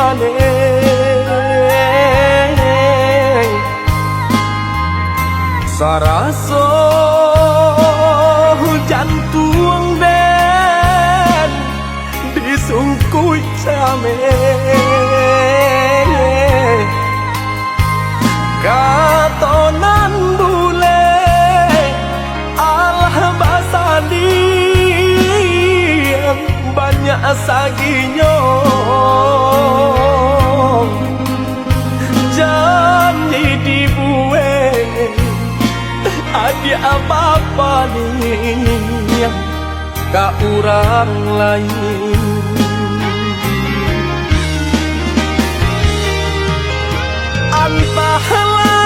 maneh saraso jantung den disungkuy came katonan bule alah basadi banyak saginyo janji dibueng ada apa-apa nih ka urang lain antahlah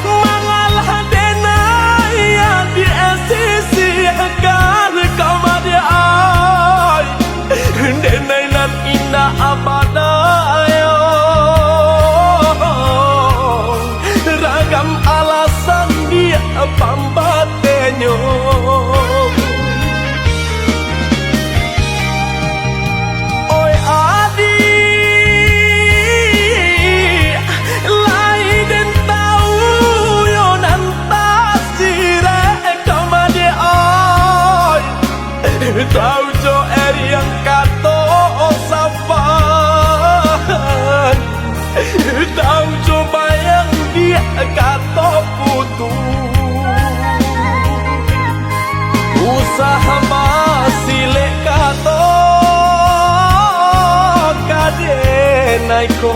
mangalah denaya di sisi agar kau madi ay denai nan indah abadayo ragam alasan dia pambatenyo oi adi lain tahu yo nantas sire kamade ay tahu jo yang kato safan tahu jo bayang dia kato putu usaha masile kato kadenai ko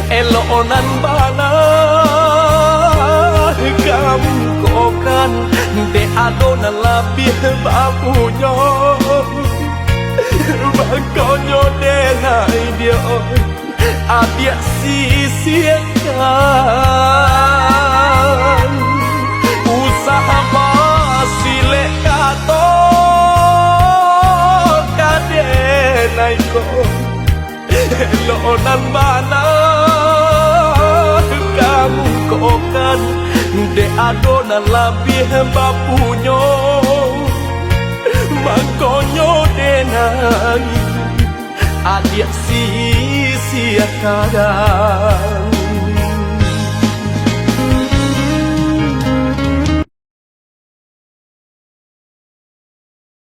elonan bana kamu kokan de adona labih bapunyo bakonyo denai dia adia sisiakan usaha masile kato kadenai ko elonan bana kamu kokan de adona labih bapunyo makonyo denai adia sisiakan